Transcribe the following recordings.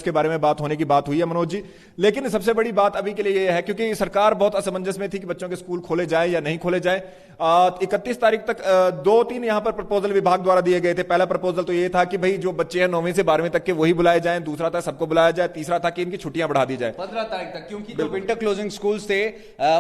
के बारे में बात होने की बात हुई है मनोज जी। लेकिन सबसे बड़ी बात अभी के लिए यह है, क्योंकि सरकार बहुत असमंजस में थी कि बच्चों के स्कूल खोले जाए या नहीं खोले जाए। 31 तारीख तक 2-3 यहां पर प्रपोजल विभाग द्वारा दिए गए थे। पहला प्रपोजल तो यह था कि भाई जो बच्चे हैं 9वीं से 12वीं तक के वही बुलाए जाएं, दूसरा था सबको बुलाया जाए, तीसरा था कि इनकी छुट्टियां बढ़ा दी जाए 15 तारीख तक, क्योंकि जो विंटर क्लोजिंग स्कूल्स थे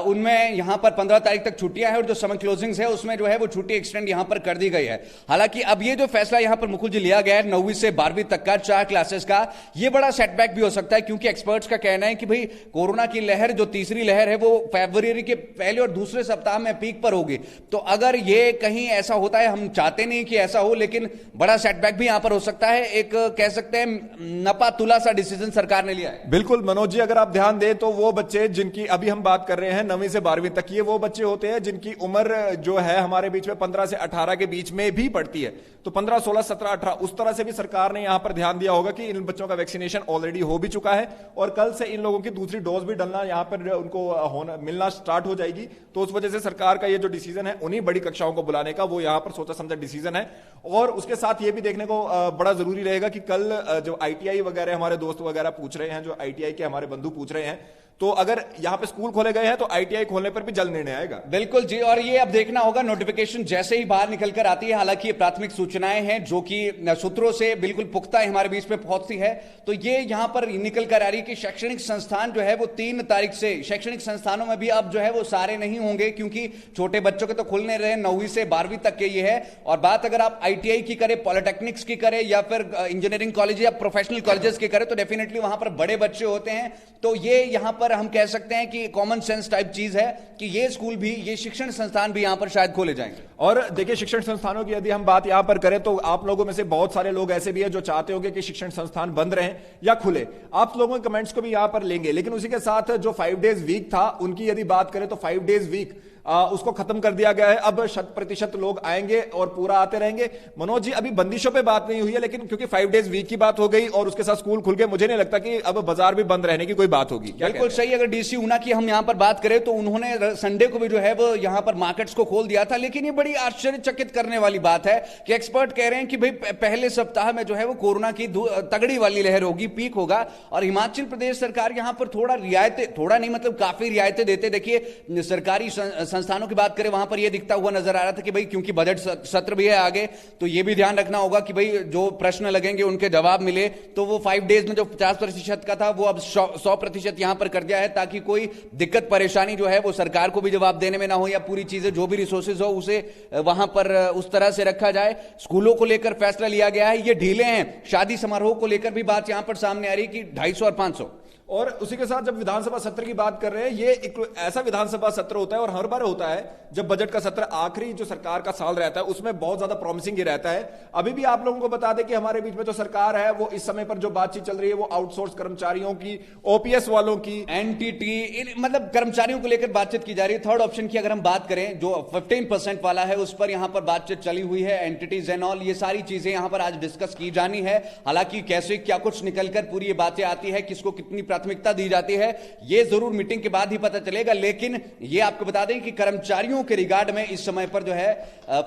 उनमें यहां पर 15 तारीख तक छुट्टियां हैं और जो समर क्लोजिंग्स है उसमें जो है वो छुट्टी एक्सटेंड यहां पर कर दी गई है। हालांकि अब ये जो फैसला यहां पर मुकुल जी लिया गया है 9वीं से 12वीं तक का 4 क्लासेस का, ये बड़ा सेटबैक भी हो सकता है, क्योंकि एक्सपर्ट्स का कहना है कि भाई कोरोना की लहर, जो तीसरी लहर है, वो फरवरी के पहले और दूसरे सप्ताह में पीक पर होगी। तो अगर ये कहीं ऐसा होता है, हम चाहते नहीं कि ऐसा हो, लेकिन बड़ा सेटबैक भी यहां पर हो सकता है। एक कह सकते हैं नपा तुला सा डिसीजन सरकार ने लिया है। बिल्कुल मनोज जी, अगर आप ध्यान दें तो वो बच्चे जिनकी अभी हम बात कर रहे हैं 9वीं से 12वीं तक, ये वो बच्चे होते हैं जिनकी उम्र जो है हमारे बीच में 15 से 18 के बीच में भी पड़ती है। तो 15, 16, 17, 18 उस तरह से भी सरकार ने यहां पर ध्यान दिया होगा कि इन बच्चों का वैक्सीनेशन ऑलरेडी हो भी चुका है और कल से इन लोगों की दूसरी डोज भी डलना यहां पर उनको मिलना स्टार्ट हो जाएगी। तो उस वजह से सरकार का ये जो डिसीजन है उन्हीं बड़ी कक्षाओं को बुलाने का, वो यहां पर सोचा समझा डिसीजन है। और उसके साथ ये भी देखने को बड़ा जरूरी रहेगा कि कल जो आईटीआई वगैरह हमारे दोस्त वगैरह पूछ रहे हैं, जो आईटीआई के हमारे बंधु पूछ रहे हैं, तो अगर यहां पे स्कूल खोले गए हैं तो आईटीआई खोलने पर भी जल्द निर्णय आएगा। बिल्कुल जी, और ये अब देखना होगा नोटिफिकेशन जैसे ही बाहर निकल कर आती है। हालांकि ये प्राथमिक सूचनाएं हैं जो कि सूत्रों से बिल्कुल पुख्ता हमारे बीच में पहुंचती है। तो ये यहां पर निकल कर आ रही है कि शैक्षणिक संस्थान जो है वो 3 तारीख से, शैक्षणिक संस्थानों में भी अब जो है वो सारे नहीं होंगे, क्योंकि छोटे बच्चों के तो खुलने रहे 9वीं से 12वीं तक के ये है। और बात अगर आप आईटीआई की करें, पॉलिटेक्निक्स की करें, या फिर इंजीनियरिंग कॉलेज या प्रोफेशनल कॉलेजेस की करें, तो डेफिनेटली वहां पर बड़े बच्चे होते हैं। तो ये यहां पर हम कह सकते हैं कि कॉमन सेंस टाइप चीज है कि ये स्कूल भी, ये शिक्षण संस्थान भी यहां पर शायद खोले जाएंगे। और देखिए, शिक्षण संस्थानों की यदि हम बात यहां पर करें तो आप लोगों में से बहुत सारे लोग ऐसे भी हैं जो चाहते होंगे कि शिक्षण संस्थान बंद रहें या खुले। आप लोगों के कमेंट्स को भी यहां पर लेंगे, लेकिन उसी के साथ जो 5 डेज वीक था उनकी यदि बात करें तो 5 डेज वीक उसको खत्म कर दिया गया है। अब 100% लोग आएंगे और पूरा आते रहेंगे। मनोज जी, अभी बंदिशों पे बात नहीं हुई है, लेकिन क्योंकि 5 डेज वीक की बात हो गई और उसके साथ स्कूल खुल गए, मुझे नहीं लगता कि अब बाजार भी बंद रहने की कोई बात होगी। बिल्कुल सही। अगर डीसी ऊना की हम यहां पर बात करें तो उन्होंने संडे को भी जो है वो यहां पर मार्केट्स को खोल दिया था। लेकिन ये बड़ी आश्चर्यचकित करने वाली बात है कि एक्सपर्ट कह रहे हैं कि भाई पहले सप्ताह में जो है वो कोरोना की तगड़ी वाली लहर होगी, पीक होगा, और हिमाचल प्रदेश सरकार यहां पर थोड़ा रियायतें, थोड़ा नहीं मतलब काफी रियायतें देते। देखिए, सरकारी संस्थानों की बात करें, वहां पर यह दिखता हुआ नजर आ रहा था कि भाई क्योंकि बजट सत्र भी है आगे, तो यह भी ध्यान रखना होगा कि भाई जो प्रश्न लगेंगे उनके जवाब मिले। तो वो 5 डेज में जो 50% का था वो अब 100% यहां पर कर दिया है, ताकि कोई दिक्कत परेशानी जो है वो सरकार को भी जवाब देने में ना हो, या पूरी चीजें जो भी रिसोर्सेज हो उसे वहां पर उस तरह से रखा जाए। स्कूलों को लेकर फैसला लिया गया है, ये ढीले हैं। शादी समारोह को लेकर भी बात यहां पर सामने आ रही कि 250 और 500। और उसी के साथ जब विधानसभा सत्र की बात कर रहे हैं, ये एक ऐसा विधानसभा सत्र होता है और हर बार होता है जब बजट का सत्र आखिरी जो सरकार का साल रहता है उसमें बहुत ज्यादा प्रॉमिसिंग ही रहता है। अभी भी आप लोगों को बता दें कि हमारे बीच में जो सरकार है वो इस समय पर जो बातचीत चल रही है वो आउटसोर्स कर्मचारियों की, ओपीएस वालों की, एनटीटी, मतलब कर्मचारियों को लेकर बातचीत की जा रही है। थर्ड ऑप्शन की अगर हम बात करें, जो 15% वाला है, उस पर यहां पर बातचीत चली हुई है। एंटिटीज एंड ऑल, ये सारी चीजें यहां पर आज डिस्कस की जानी है। हालांकि कैसे क्या कुछ निकलकर पूरी ये बातें आती है, किसको कितनी प्राथमिकता दी जाती है, ये जरूर मीटिंग के बाद ही पता चलेगा। लेकिन ये आपको बता दें कि कर्मचारियों के रिगार्ड में इस समय पर जो है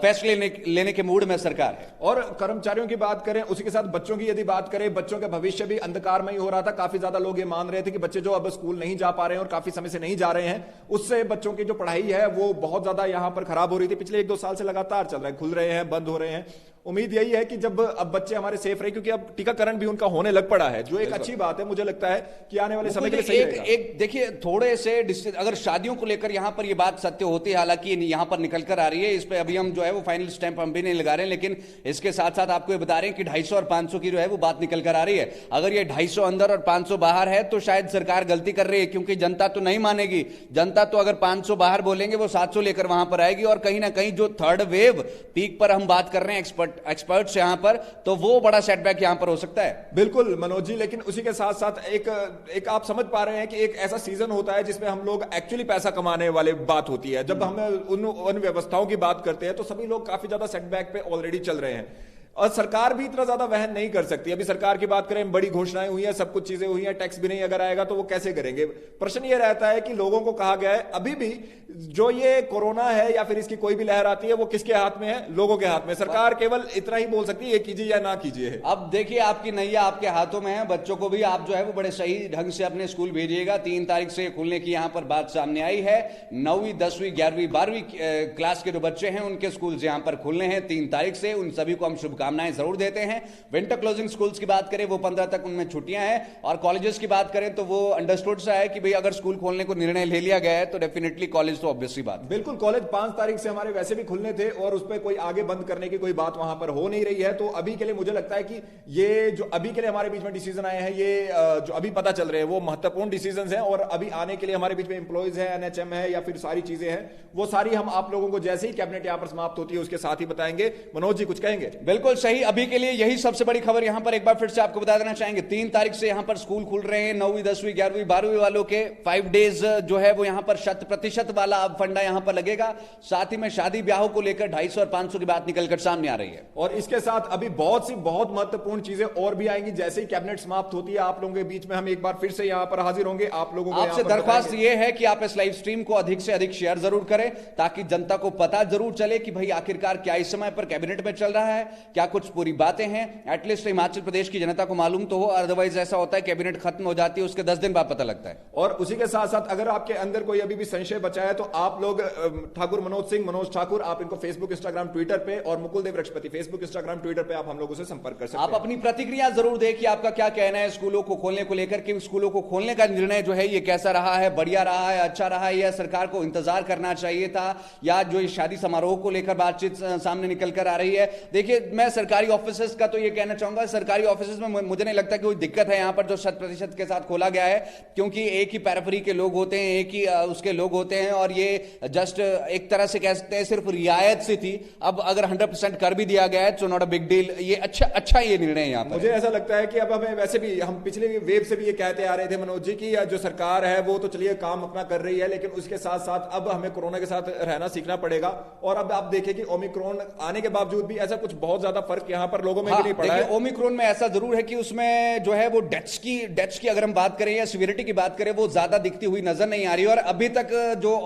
फैसले लेने के मूड में सरकार है। और कर्मचारियों की बात करें, उसी के साथ बच्चों की यदि बात करें, बच्चों का भविष्य भी अंधकार में ही हो रहा था। काफी ज्यादा लोग ये मान रहे थे कि बच्चे जो अब स्कूल नहीं जा पा रहे हैं और काफी समय से नहीं जा रहे हैं, उससे बच्चों की जो पढ़ाई है वो बहुत ज्यादा यहां पर खराब हो रही थी। पिछले 1-2 साल से लगातार चल रहा है, खुल रहे हैं, बंद हो रहे हैं। उम्मीद यही है कि जब अब बच्चे हमारे सेफ रहे, क्योंकि अब टीकाकरण भी उनका होने लग पड़ा है, जो एक अच्छी बात है। मुझे लगता है कि आने वाले समय के लिए सही रहेगा। एक देखिए, थोड़े से अगर शादियों को लेकर यहां पर ये बात सत्य होती है, हालांकि यहां पर निकल कर आ रही है, इस पे अभी हम जो है वो फाइनल स्टैंप हम भी नहीं लगा रहे हैं, लेकिन इसके साथ साथ आपको ये बता रहे हैं कि 250 और 500 की जो है वो बात निकल कर आ रही है। अगर ये 250 अंदर और 500 बाहर है तो शायद सरकार गलती कर रही है, क्योंकि जनता तो नहीं मानेगी। जनता तो अगर 500 बाहर बोलेंगे वो 700 लेकर वहां पर आएगी, और कहीं ना कहीं जो थर्ड वेव पीक पर हम बात कर रहे हैं एक्सपर्ट्स यहां पर, तो वो बड़ा सेटबैक यहां पर हो सकता है। बिल्कुल मनोज जी, लेकिन उसी के साथ साथ एक आप समझ पा रहे हैं कि एक ऐसा सीजन होता है जिसमें हम लोग एक्चुअली पैसा कमाने वाले बात होती है। जब हम उन व्यवस्थाओं की बात करते हैं तो सभी लोग काफी ज्यादा सेटबैक पे ऑलरेडी चल रहे हैं। और सरकार भी इतना ज्यादा वहन नहीं कर सकती। अभी सरकार की बात करें, बड़ी घोषणाएं हुई हैं, सब कुछ चीजें हुई हैं, टैक्स भी नहीं अगर आएगा तो वो कैसे करेंगे। प्रश्न ये रहता है कि लोगों को कहा गया है अभी भी जो ये कोरोना है या फिर इसकी कोई भी लहर आती है वो किसके हाथ में है, लोगों के हाथ में। सरकार केवल इतना ही बोल सकती है ये कीजिए या ना कीजिए। अब देखिए आपकी नैया आपके हाथों में है, बच्चों को भी आप जो है वो बड़े सही ढंग से अपने स्कूल भेजिएगा। 3 तारीख से खुलने की यहां पर बात सामने आई है। 9वीं 10वीं 11वीं 12वीं क्लास के जो बच्चे हैं उनके स्कूल यहां पर खुलने हैं 3 तारीख से। उन सभी को हम शुभकामनाएं जरूर देते हैं। विंटर क्लोजिंग स्कूल्स की बात करें वो 15 तक उनमें छुट्टियां हैं, और कॉलेजेस की बात करें तो वो अंडरस्टूड सा है कि भाई अगर स्कूल खोलने को निर्णय ले लिया गया है तो डेफिनेटली कॉलेज तो ऑब्वियसली बात। बिल्कुल, कॉलेज 5 तारीख से हमारे वैसे भी खुलने थे और उस पर कोई आगे बंद करने की कोई बात वहां पर हो नहीं रही है। तो अभी के लिए मुझे लगता है कि ये जो अभी के लिए हमारे बीच में डिसीजन आए हैं, ये जो अभी पता चल रहे हैं वो महत्वपूर्ण डिसीजन हैं, और अभी आने के लिए हमारे बीच में एम्प्लॉइज है, एनएचएम है या फिर सारी चीजें हैं, वो सारी हम आप लोगों को जैसे ही कैबिनेट यहां पर समाप्त होती है उसके साथ ही बताएंगे। मनोज जी कुछ कहेंगे? बिल्कुल सही, अभी के लिए यही सबसे बड़ी खबर यहां पर एक बार फिर से आपको बता देना चाहेंगे। 3 तारीख से यहां पर स्कूल खुल रहे हैं। 9वीं 10वीं 11वीं 12वीं वालों के 5 डेज जो है वो यहां पर 100% वाला अब फंडा यहां पर लगेगा। साथ ही में शादी ब्याहों को लेकर 250 और 500 की बात निकलकर सामने आ रही है। और इसके साथ अभी बहुत महत्वपूर्ण चीजें और भी आएंगी। जैसे ही कैबिनेट समाप्त होती है आप लोगों के बीच में हम एक बार फिर से यहां पर हाजिर होंगे। आप लोगों को आपसे दरख्वास्त यह है कि आप इस लाइव स्ट्रीम को अधिक से अधिक शेयर जरूर करें, ताकि जनता को पता जरूर चले कि भाई आखिरकार क्या इस समय पर कैबिनेट में चल रहा है, क्या कुछ पूरी बातें हैं। एटलीस्ट हिमाचल प्रदेश की जनता को मालूम तो हो, अदरवाइज ऐसा होता है कैबिनेट खत्म हो जाती है उसके 10 दिन बाद पता लगता है। और उसी के साथ साथ अगर आपके अंदर कोई अभी भी संशय बचा है तो आप लोग ठाकुर मनोज ठाकुर, आप इनको फेसबुक इंस्टाग्राम ट्विटर पे, और मुकुल देव रक्षपति फेसबुक इंस्टाग्राम ट्विटर पे आप हम लोगों से संपर्क कर सकते हैं। आप अपनी प्रतिक्रिया जरूर दें कि आपका क्या कहना है स्कूलों को खोलने को लेकर, कि स्कूलों को खोलने का निर्णय जो है ये कैसा रहा है, बढ़िया रहा है, अच्छा रहा है, या सरकार को इंतजार करना चाहिए था, या जो इस शादी समारोह को लेकर बातचीत सामने निकल कर आ रही है। देखिए मैं सरकारी ऑफिसेस का तो ये कहना चाहूंगा, सरकारी ऑफिसेस में मुझे नहीं लगता कि कोई दिक्कत है यहां पर जो 100% के साथ खोला गया है, क्योंकि एक ही पैराफरी के लोग होते हैं, एक ही उसके लोग होते हैं, और ये जस्ट एक तरह से कह सकते हैं सिर्फ रियायत सी थी। अब अगर 100% कर भी दिया गया है तो नॉट अ बिग डील। ये अच्छा ये निर्णय यहां पर मुझे ऐसा लगता है कि अब हमें वैसे भी, हम पिछले वेव से भी ये कहते आ रहे थे मनोज जी की जो सरकार है वो तो चलिए काम अपना कर रही है, लेकिन उसके साथ साथ अब हमें कोरोना के साथ रहना सीखना पड़ेगा। और अब आप देखिए कि ओमिक्रॉन आने के बावजूद भी ऐसा कुछ बहुत ज्यादा फर्क यहां पर लोगों में भी नहीं पड़ा है। ओमिक्रॉन में ऐसा जरूर है कि उसमें जो है वो डेथ्स की अगर हम बात करें या सिवियरिटी की बात करें वो ज्यादा दिखती हुई नजर नहीं आ रही। और अभी तक जो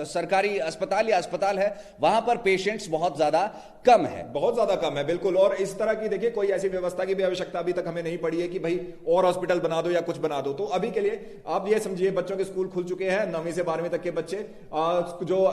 सरकारी अस्पताल है वहां पर पेशेंट्स बहुत ज्यादा कम है, बहुत ज्यादा कम है। बिल्कुल, और इस तरह की देखिए कोई ऐसी व्यवस्था की भी आवश्यकता अभी तक हमें नहीं पड़ी है कि भाई और हॉस्पिटल बना दो या कुछ बना दो। तो अभी के लिए आप ये समझिए बच्चों के स्कूल खुल चुके हैं, 9वीं से 12वीं तक के बच्चे जो